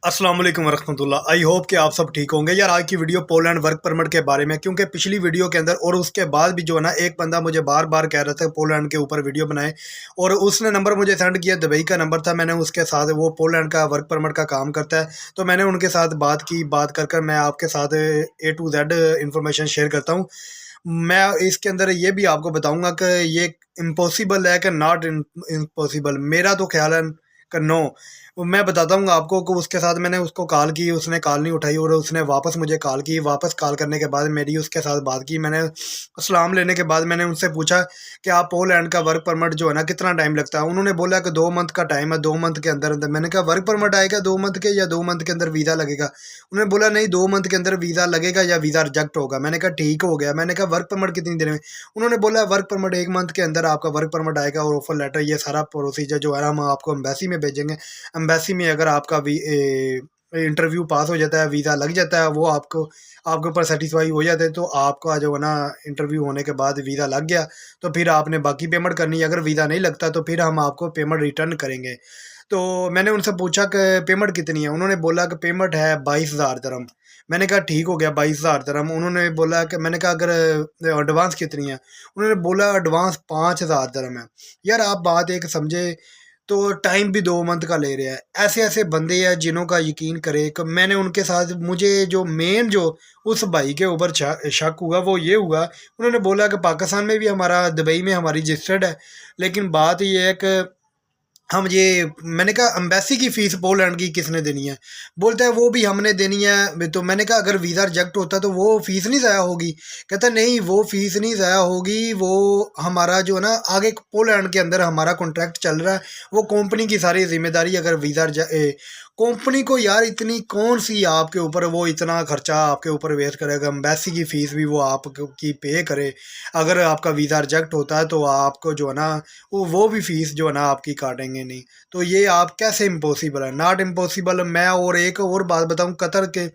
अस्सलाम वालेकुम वरहमतुल्लाह। I hope कि आप सब ठीक होंगे। यार आज की वीडियो पोलैंड वर्क परमिट के बारे में, क्योंकि पिछली वीडियो के अंदर और उसके बाद भी जो है ना एक बंदा मुझे बार बार कह रहा था पोलैंड के ऊपर वीडियो बनाए, और उसने नंबर मुझे सेंड किया, दुबई का नंबर था। मैंने उसके साथ, वो पोलैंड का वर्क परमिट का काम करता है, तो मैंने उनके साथ बात की। बात कर कर मैं आपके साथ A to Z information share करता हूँ। मैं इसके अंदर ये भी आपको बताऊंगा कि ये इम्पॉसिबल है कि नॉट इम्पॉसिबल। मेरा तो ख्याल है कि नो। मैं बताता हूँ आपको कि उसके साथ मैंने उसको कॉल की, उसने कॉल नहीं उठाई, और उसने वापस मुझे कॉल की। वापस कॉल करने के बाद मेरी उसके साथ बात की। मैंने सलाम लेने के बाद मैंने उनसे पूछा कि आप पोलैंड का वर्क परमिट जो है ना कितना टाइम लगता है। उन्होंने बोला कि 2 मंथ का टाइम है, 2 मंथ के अंदर अंदर। मैंने कहा वर्क परमिट आएगा 2 मंथ के, या 2 मंथ के अंदर वीज़ा लगेगा? उन्होंने बोला नहीं, 2 मंथ के अंदर वीज़ा लगेगा या वीज़ा रिजेक्ट होगा। मैंने कहा ठीक हो गया। मैंने कहा वर्क परमिट कितनी देर में? उन्होंने बोला वर्क परमिट 1 मंथ के अंदर आपका वर्क परमिट आएगा, और ऑफर लेटर, ये सारा प्रोसीजर जो है हम आपको एम्बेसी में भेजेंगे। एम्बेसी में अगर आपका इंटरव्यू पास हो जाता है, वीज़ा लग जाता है, वो आपको आपके ऊपर सेटिस्फाई हो जाते हैं, तो आपका जो है ना इंटरव्यू होने के बाद वीज़ा लग गया, तो फिर आपने बाकी पेमेंट करनी है। अगर वीज़ा नहीं लगता तो फिर हम आपको पेमेंट रिटर्न करेंगे। तो मैंने उनसे पूछा कि पेमेंट कितनी है। उन्होंने बोला कि पेमेंट है 22,000 दरम। मैंने कहा ठीक हो गया, 22,000 दरम। उन्होंने बोला कि, मैंने कहा अगर एडवांस कितनी है? उन्होंने बोला एडवांस 5,000 दरम है। यार आप बात एक समझे, तो टाइम भी 2 मंथ का ले रहा है। ऐसे ऐसे बंदे हैं जिन्हों का यकीन करे कि मैंने उनके साथ, मुझे जो मेन जो उस भाई के ऊपर शक हुआ वो ये हुआ। उन्होंने बोला कि पाकिस्तान में भी हमारा, दुबई में हमारी रजिस्टर्ड है, लेकिन बात ये है कि हम ये, मैंने कहा एम्बेसी की फ़ीस पोलैंड की किसने देनी है? बोलता है वो भी हमने देनी है। तो मैंने कहा अगर वीज़ा रिजेक्ट होता तो वो फ़ीस नहीं ज़ाया होगी? कहता नहीं, वो फ़ीस नहीं ज़ाया होगी, वो हमारा जो है ना आगे पोलैंड के अंदर हमारा कॉन्ट्रैक्ट चल रहा है, वो कंपनी की सारी ज़िम्मेदारी। अगर कंपनी को यार इतनी कौन सी आपके ऊपर वो इतना खर्चा आपके ऊपर वेस्ट करेगा? एम्बेसी की फ़ीस भी वो आपकी पे करे। अगर आपका वीज़ा रिजेक्ट होता है तो आपको जो है ना वो भी फ़ीस जो है ना आपकी काटेंगे नहीं। तो ये आप कैसे इम्पॉसिबल है? Not impossible. मैं और एक और बात बताऊं, कतर के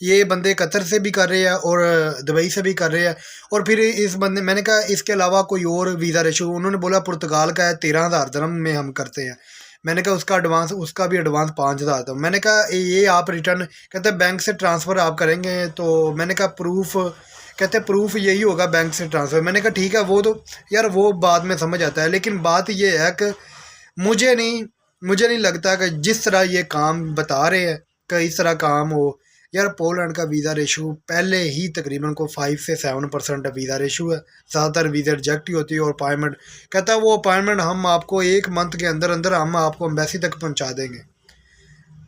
ये बंदे कतर से भी कर रहे हैं और दुबई से भी कर रहे हैं। और फिर इस बंदे, मैंने कहा इसके अलावा कोई और वीज़ा रेशो? उन्होंने बोला पुर्तगाल का है, 13,000 दरम में हम करते हैं। मैंने कहा उसका एडवांस, उसका भी एडवांस 5,000 था। मैंने कहा ये आप रिटर्न, कहते हैं बैंक से ट्रांसफ़र आप करेंगे? तो मैंने कहा प्रूफ, कहते हैं प्रूफ यही होगा बैंक से ट्रांसफ़र। मैंने कहा ठीक है, वो तो यार वो बाद में समझ आता है, लेकिन बात ये है कि मुझे नहीं लगता कि जिस तरह ये काम बता रहे हैं कि इस तरह काम हो। यार पोलैंड का वीज़ा रेशो पहले ही तकरीबन को 5 से 7% वीज़ा रेशो है। ज़्यादातर वीज़ा रिजेक्ट ही होती है। और अपॉइंटमेंट, कहता है वो अपॉइंटमेंट हम आपको 1 मंथ के अंदर अंदर हम आपको एम्बेसी तक पहुंचा देंगे।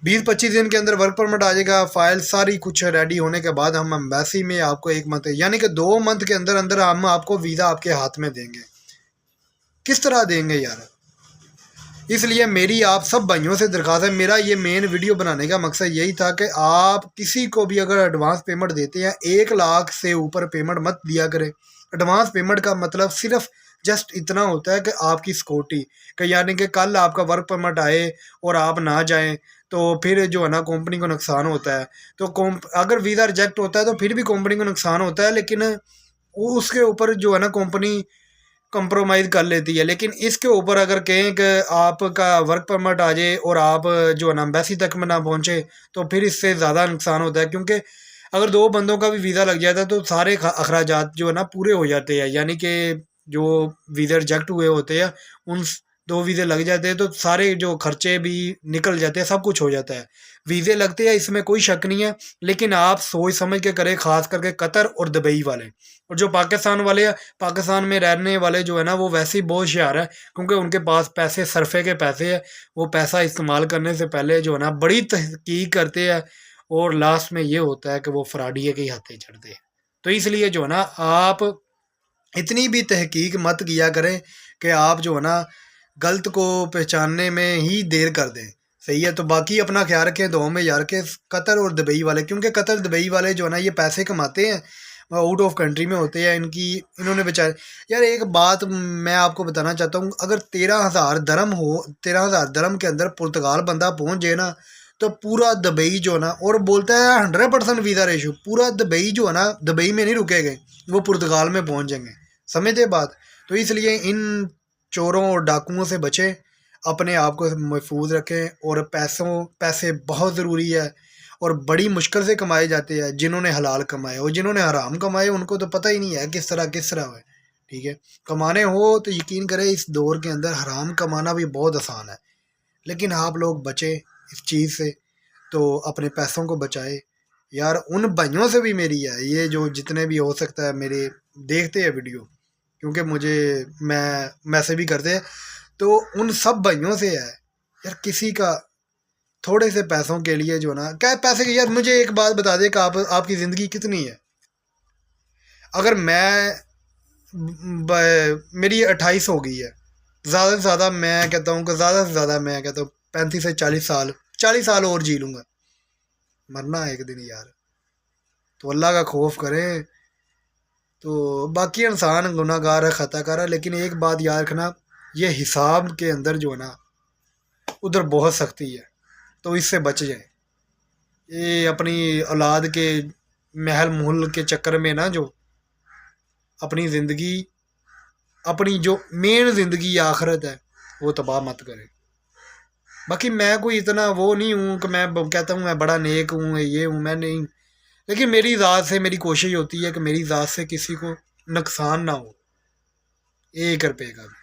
20-25 दिन के अंदर वर्क परमिट आ जाएगा, फाइल सारी कुछ रेडी होने के बाद हम एम्बेसी में आपको 1 मंथ, यानी कि 2 मंथ के अंदर अंदर हम आपको वीज़ा आपके हाथ में देंगे। किस तरह देंगे यार? इसलिए मेरी आप सब भाइयों से दरख्वास्त है, मेरा ये मेन वीडियो बनाने का मकसद यही था कि आप किसी को भी अगर एडवांस पेमेंट देते हैं, 1 लाख से ऊपर पेमेंट मत दिया करें। एडवांस पेमेंट का मतलब सिर्फ जस्ट इतना होता है कि आपकी सिक्योरिटी, कि यानी कि कल आपका वर्क परमिट आए और आप ना जाएं, तो फिर जो है ना कंपनी को नुकसान होता है। तो अगर वीज़ा रिजेक्ट होता है तो फिर भी कंपनी को नुकसान होता है, लेकिन उसके ऊपर जो है ना कंपनी कंप्रोमाइज़ कर लेती है। लेकिन इसके ऊपर अगर कहें कि आपका वर्क परमिट आ जाए और आप जो है ना एम्बेसी तक में ना पहुँचे, तो फिर इससे ज़्यादा नुकसान होता है। क्योंकि अगर 2 बंदों का भी वीज़ा लग जाता है तो सारे अखराजात जो है ना पूरे हो जाते हैं, यानी कि जो वीज़ा रिजेक्ट हुए होते हैं उन 2 वीज़े लग जाते हैं, तो सारे जो खर्चे भी निकल जाते हैं, सब कुछ हो जाता है। वीज़े लगते हैं, इसमें कोई शक नहीं है, लेकिन आप सोच समझ के करें, ख़ास करके कतर और दुबई वाले। और जो पाकिस्तान वाले हैं, पाकिस्तान में रहने वाले जो है ना वो वैसे ही बहुत होशियार है, क्योंकि उनके पास पैसे, सरफे के पैसे है। वो पैसा इस्तेमाल करने से पहले जो है ना बड़ी तहकीक करते हैं, और लास्ट में ये होता है कि वो फ्रॉडिये के ही हाथे चढ़ते हैं। तो इसलिए जो है ना आप इतनी भी तहकीक मत किया करें कि आप जो है ना गलत को पहचानने में ही देर कर दें। सही है, तो बाकी अपना ख्याल रखें, दुआ में यार के कतर और दुबई वाले, क्योंकि कतर दुबई वाले जो है ना ये पैसे कमाते हैं, आउट ऑफ कंट्री में होते हैं। इन्होंने बेचारे, यार एक बात मैं आपको बताना चाहता हूँ, अगर 13,000 दरम हो, 13,000 दरम के अंदर पुर्तगाल बंदा पहुँच जाए ना, तो पूरा दुबई जो है ना, और बोलता है 100% वीज़ा रेशो, पूरा दुबई जो है ना दुबई में नहीं रुकेंगे, वो पुर्तगाल में पहुँच जाएंगे। समझते बात? तो इसलिए इन चोरों और डाकुओं से बचें। अपने आप को महफूज रखें। और पैसे बहुत ज़रूरी है और बड़ी मुश्किल से कमाए जाते हैं। जिन्होंने हलाल कमाए और जिन्होंने हराम कमाए उनको तो पता ही नहीं है किस तरह है। ठीक है, कमाने हो तो यकीन करें इस दौर के अंदर हराम कमाना भी बहुत आसान है, लेकिन आप लोग बचे इस चीज़ से, तो अपने पैसों को बचाए। यार उन भाइयों से भी मेरी है ये, जो जितने भी हो सकता है मेरे देखते हैं वीडियो, क्योंकि मुझे मैसेज भी करते हैं, तो उन सब भाइयों से है यार, किसी का थोड़े से पैसों के लिए जो ना क्या पैसे की, यार मुझे एक बात बता दे कि आपकी ज़िंदगी कितनी है। अगर मेरी 28 हो गई है, ज़्यादा से ज़्यादा मैं कहता हूँ कि ज़्यादा से ज़्यादा मैं कहता हूँ 35 से 40 साल, 40 साल और जी लूँगा। मरना है एक दिन यार, तो अल्लाह का खौफ करें। तो बाकी इंसान गुनाहगार है, ख़ताकार है, लेकिन एक बात याद रखना, ये हिसाब के अंदर जो है ना उधर बहुत सख्ती है, तो इससे बच जाए। ये अपनी औलाद के महल महल के चक्कर में ना, जो अपनी ज़िंदगी, अपनी जो मेन ज़िंदगी आखिरत है वो तबाह मत करें। बाकी मैं कोई इतना वो नहीं हूँ कि मैं कहता हूँ मैं बड़ा नेक हूँ, ये हूँ, मैं नहीं। लेकिन मेरी ज़ात से मेरी कोशिश होती है कि मेरी ज़ात से किसी को नुकसान ना हो, 1 रुपये का भी।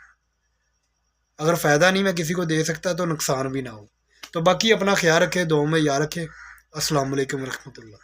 अगर फ़ायदा नहीं मैं किसी को दे सकता तो नुकसान भी ना हो। तो बाकी अपना ख्याल रखें, दुआ में याद रखें। अस्सलाम वालेकुम रहमतुल्लाह।